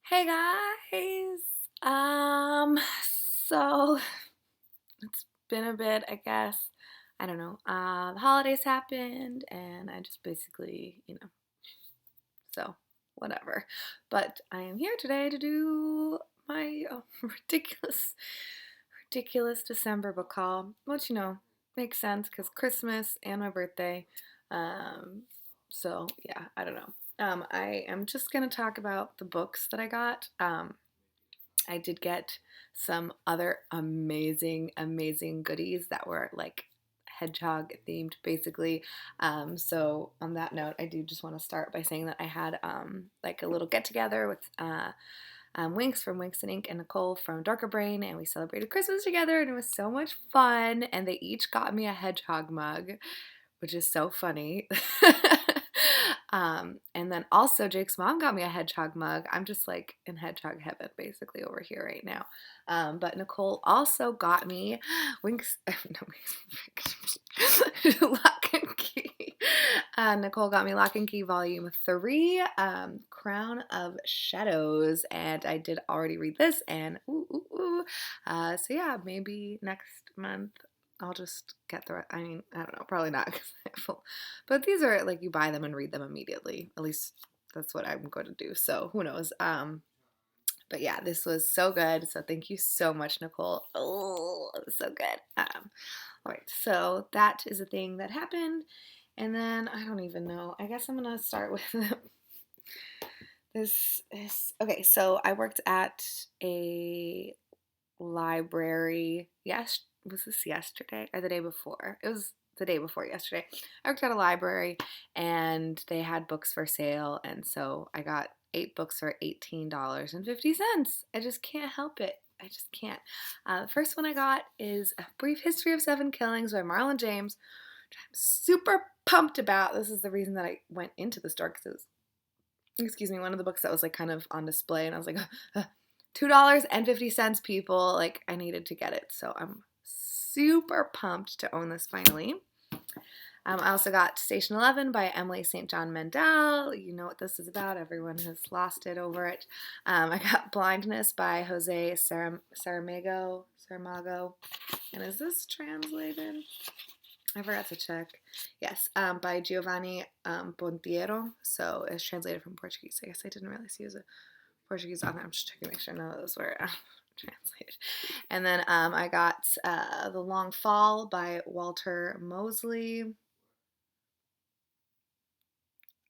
Hey guys. So it's been a bit, I guess. I don't know. The holidays happened and I just basically, so whatever. But I am here today to do my ridiculous December book haul, which makes sense because Christmas and my birthday. Um, so yeah, I don't know. I am just gonna talk about the books that I got. I did get some other amazing goodies that were like hedgehog themed, basically. So on that note, I do just want to start by saying that I had like a little get together with Winks from Winks and Ink and Nicole from Darker Brain, and we celebrated Christmas together, and it was so much fun. And they each got me a hedgehog mug, which is so funny. And then also Jake's mom got me a hedgehog mug. I'm just like in hedgehog heaven basically over here right now. But Nicole also got me Winks, no, Winks, Lock and Key. Nicole got me Lock and Key Volume 3, Crown of Shadows, and I did already read this, and so yeah, maybe next month I'll just get the. I mean, I don't know, probably not because I full. But these are like you buy them and read them immediately. At least that's what I'm going to do. So who knows? But yeah, this was so good. So thank you so much, Nicole. Oh, it was so good. All right, so that is a thing that happened, and then I don't even know. I guess I'm gonna start with this. Is okay. So I worked at a library. Yes, was this yesterday or the day before? It was the day before yesterday. I worked at a library and they had books for sale, and so I got 8 books for $18.50. I just can't help it. I just can't. The first one I got is A Brief History of Seven Killings by Marlon James, which I'm super pumped about. This is the reason that I went into the store because it was, excuse me, one of the books that was like kind of on display, and I was like, $2.50, people. Like, I needed to get it. So I'm super pumped to own this finally. I also got Station 11 by Emily St. John Mandel. You know what this is about. Everyone has lost it over it. I got Blindness by Jose Saramago. And is this translated? I forgot to check. Yes, by Giovanni Pontiero. So it's translated from Portuguese. I guess I didn't realize he was a Portuguese author. I'm just checking to make sure none of those were translated. And then I got The Long Fall by Walter Mosley.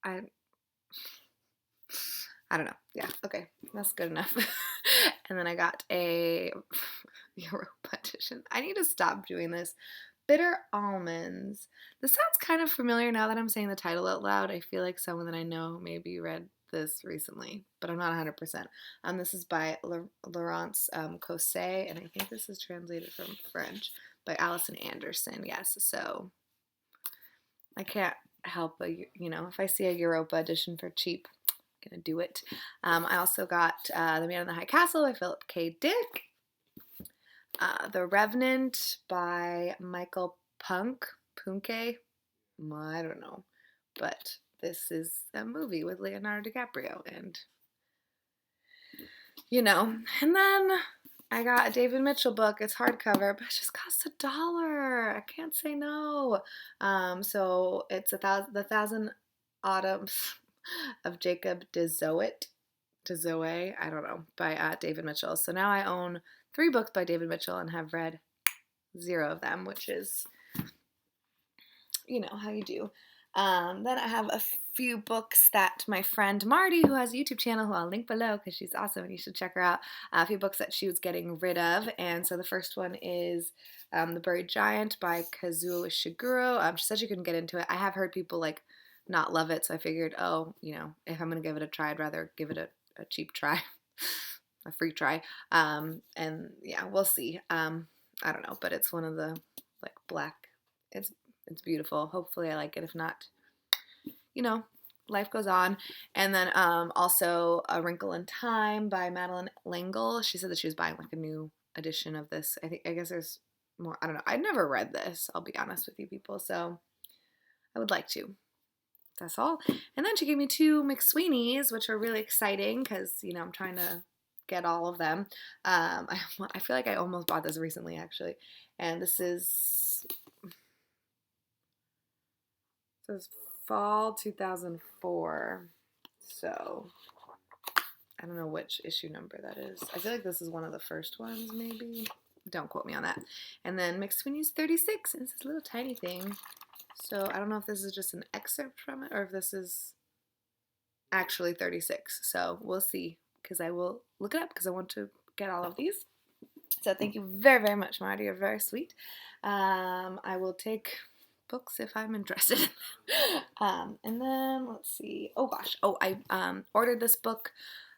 I I don't know. Yeah, okay, that's good enough. And then I got a Europa edition. I need to stop doing this. Bitter Almonds. This sounds kind of familiar now that I'm saying the title out loud. I feel like someone that I know maybe read this recently, but I'm not 100%. This is by Laurence Cosset, and I think this is translated from French by Alison Anderson. Yes, so I can't help but, if I see a Europa edition for cheap, I'm gonna do it. I also got The Man in the High Castle by Philip K. Dick. The Revenant by Michael Punke. I don't know. But this is a movie with Leonardo DiCaprio, and then I got a David Mitchell book. It's hardcover, but it just costs $1. I can't say no. So it's The Thousand Autumns of Jacob DeZoe, I don't know, by David Mitchell. So now I own 3 books by David Mitchell and have read 0 of them, which is, how you do. Then I have a few books that my friend Marty, who has a YouTube channel, who I'll link below because she's awesome and you should check her out, a few books that she was getting rid of. And so the first one is The Buried Giant by Kazuo Ishiguro. She said she couldn't get into it. I have heard people like not love it, so I figured, if I'm going to give it a try, I'd rather give it a cheap try, a free try. And yeah, we'll see. I don't know, but it's one of the like black, it's beautiful. Hopefully I like it. If not, life goes on. And then also A Wrinkle in Time by Madeleine L'Engle. She said that she was buying like a new edition of this. I guess there's more. I don't know. I'd never read this, I'll be honest with you people, so I would like to. that's all. And then she gave me 2 McSweeney's, which are really exciting because, you know, I'm trying to get all of them. I feel like I almost bought this recently, actually. And this says fall 2004. So I don't know which issue number that is. I feel like this is one of the first ones, maybe. Don't quote me on that. And then McSweeney's 36. And it's this little tiny thing. So I don't know if this is just an excerpt from it or if this is actually 36. So we'll see, because I will look it up because I want to get all of these. So thank you very, very much, Marty. You're very sweet. I will take books if I'm interested. And then let's see. Oh gosh. Oh, I ordered this book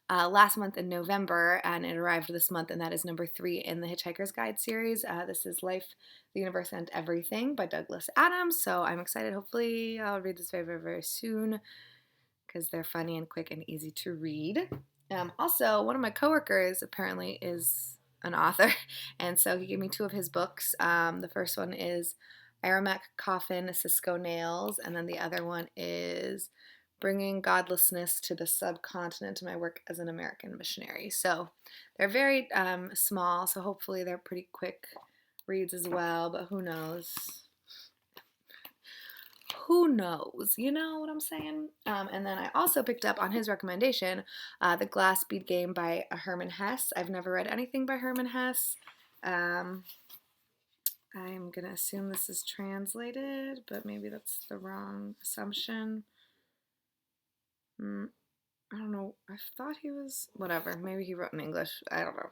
last month in November, and it arrived this month, and that is number 3 in the Hitchhiker's Guide series. This is Life, the Universe, and Everything by Douglas Adams. So I'm excited. Hopefully I'll read this very, very, very soon because they're funny and quick and easy to read. Also, one of my coworkers apparently is an author, and so he gave me 2 of his books. The first one is Aramek Coffin, Cisco Nails, and then the other one is Bringing Godlessness to the Subcontinent, My Work as an American Missionary. So they're very small, so hopefully they're pretty quick reads as well, but who knows? Who knows? You know what I'm saying? And then I also picked up on his recommendation The Glass Bead Game by Herman Hesse. I've never read anything by Herman Hesse. I'm going to assume this is translated, but maybe that's the wrong assumption. I don't know. I thought he was, whatever. Maybe he wrote in English. I don't know.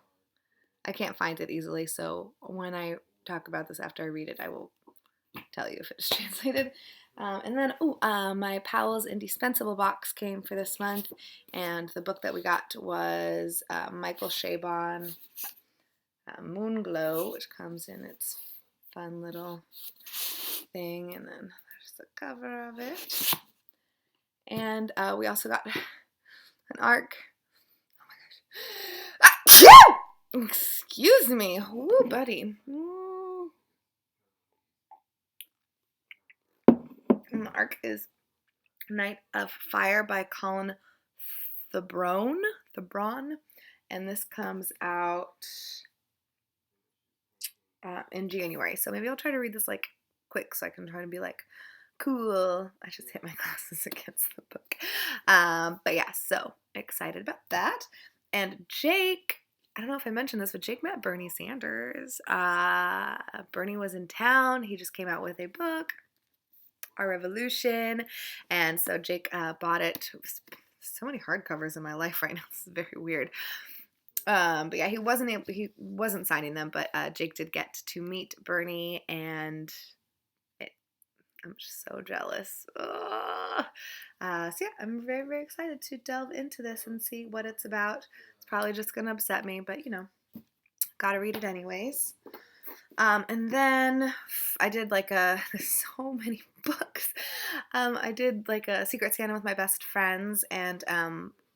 I can't find it easily, so when I talk about this after I read it, I will tell you if it's translated. And then, my Powell's Indispensable box came for this month, and the book that we got was Michael Chabon, Moonglow, which comes in its fun little thing, and then there's the cover of it. And we also got an ARC. Oh my gosh. Excuse me. Ooh, buddy. Ooh. And the ARC is Night of Fire by Colin Theobron. And this comes out in January. So maybe I'll try to read this like quick so I can try to be like, cool. I just hit my glasses against the book. But yeah, so excited about that. And Jake, I don't know if I mentioned this, but Jake met Bernie Sanders. Bernie was in town. He just came out with a book, Our Revolution. And so Jake bought it. So many hardcovers in my life right now. This is very weird. But yeah, he wasn't signing them, but Jake did get to meet Bernie, and I'm just so jealous. So yeah, I'm very, very excited to delve into this and see what it's about. It's probably just going to upset me, but you know, gotta read it anyways. And then I did like so many books. I did like a Secret Santa with my best friends, and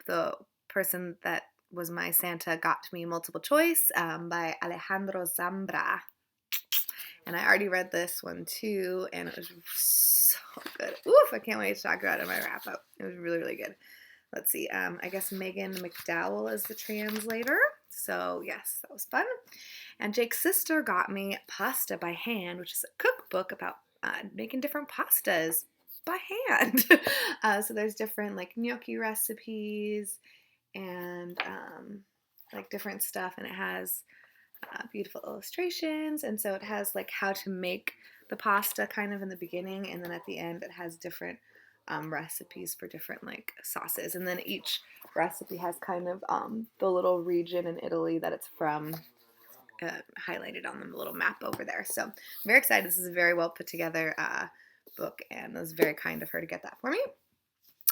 the person that was my Santa got me Multiple Choice by Alejandro Zambra. And I already read this one too, and it was so good. Oof, I can't wait to talk about it in my wrap up. It was really, really good. Let's see. I guess Megan McDowell is the translator. So yes, that was fun. And Jake's sister got me Pasta by Hand, which is a cookbook about making different pastas by hand. So there's different like gnocchi recipes and like different stuff, and it has beautiful illustrations, and so it has like how to make the pasta kind of in the beginning, and then at the end it has different recipes for different like sauces, and then each recipe has kind of the little region in Italy that it's from highlighted on the little map over there. So I'm very excited. This is a very well put together book, and it was very kind of her to get that for me.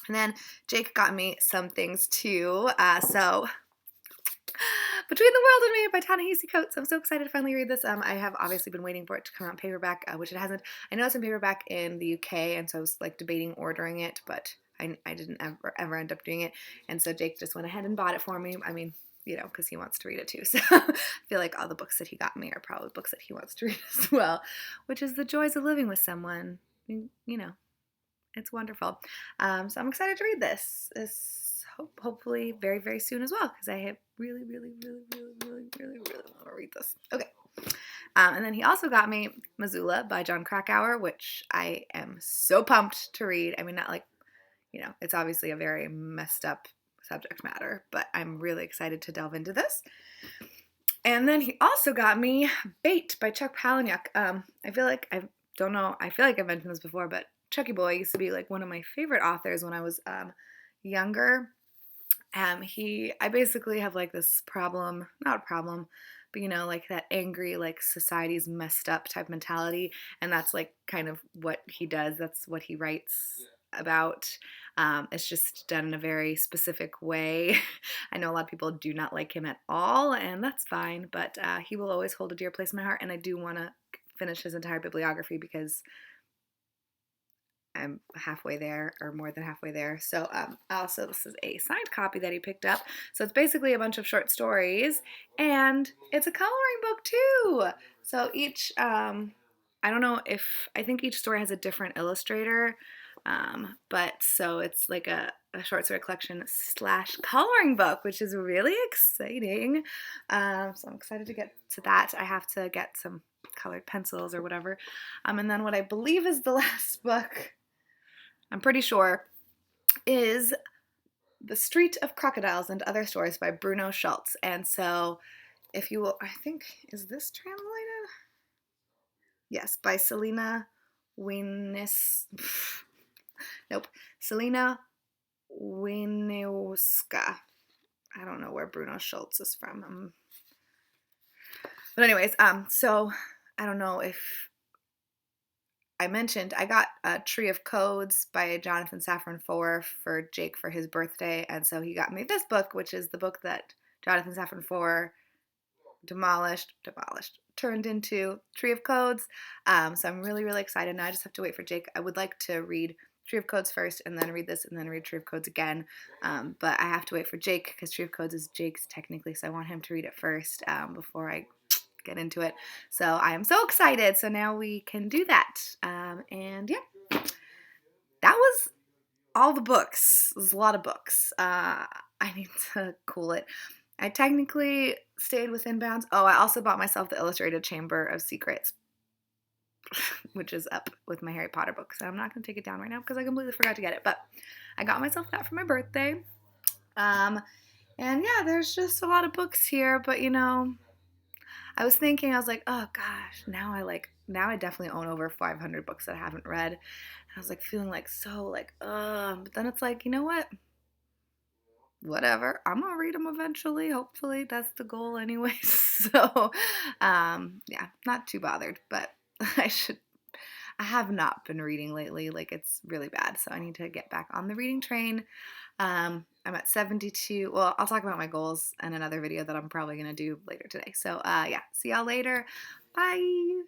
And then Jake got me some things too. So Between the World and Me by Ta-Nehisi Coates. I'm so excited to finally read this. I have obviously been waiting for it to come out in paperback, which it hasn't. I know it's in paperback in the UK, and so I was like debating ordering it, but I didn't ever end up doing it. And so Jake just went ahead and bought it for me. I mean, you know, because he wants to read it too. So I feel like all the books that he got me are probably books that he wants to read as well, which is The Joys of Living with Someone. You know, It's wonderful. So I'm excited to read this hopefully very, very soon as well because I have really, really, really, really, really, really, really want to read this. Okay. And then he also got me Missoula by Jon Krakauer, which I am so pumped to read. I mean, not like, it's obviously a very messed up subject matter, but I'm really excited to delve into this. And then he also got me Bait by Chuck Palahniuk. I feel like I feel like I've mentioned this before, but Chucky Boy used to be like one of my favorite authors when I was younger. I basically have like this problem, not a problem, but like that angry, like society's messed up type mentality. And that's like kind of what he does. That's what he writes about. It's just done in a very specific way. I know a lot of people do not like him at all, and that's fine, but he will always hold a dear place in my heart. And I do want to finish his entire bibliography because I'm halfway there or more than halfway there. So also this is a signed copy that he picked up. So it's basically a bunch of short stories and it's a coloring book too. So each, I don't know if, I think each story has a different illustrator. But so it's like a short story collection / coloring book, which is really exciting. So I'm excited to get to that. I have to get some colored pencils or whatever. And then what I believe is the last book, I'm pretty sure, is The Street of Crocodiles and Other Stories by Bruno Schultz. And so if you will, I think, is this translated? Yes, by Selena Winis. Nope. Selena Winiuska. I don't know where Bruno Schultz is from. But anyways, so I don't know if I mentioned I got a Tree of Codes by Jonathan Safran Foer for Jake for his birthday, and so he got me this book, which is the book that Jonathan Safran Foer turned into Tree of Codes. So I'm really, really excited. Now I just have to wait for Jake. I would like to read Tree of Codes first and then read this and then read Tree of Codes again. But I have to wait for Jake because Tree of Codes is Jake's technically, so I want him to read it first before I get into it. So I am so excited. So now we can do that. And yeah, that was all the books. There's a lot of books. I need to cool it. I technically stayed within bounds. Oh, I also bought myself the Illustrated Chamber of Secrets, which is up with my Harry Potter book. So I'm not going to take it down right now because I completely forgot to get it. But I got myself that for my birthday. And yeah, there's just a lot of books here. But I was thinking, I was like, oh gosh, now I definitely own over 500 books that I haven't read. And I was like feeling like so like, but then it's like, you know what? Whatever. I'm gonna read them eventually. Hopefully, that's the goal, anyway. So, yeah, not too bothered. But I should. I have not been reading lately. Like it's really bad. So I need to get back on the reading train. I'm at 72. Well, I'll talk about my goals in another video that I'm probably gonna do later today. So, yeah. See y'all later. Bye.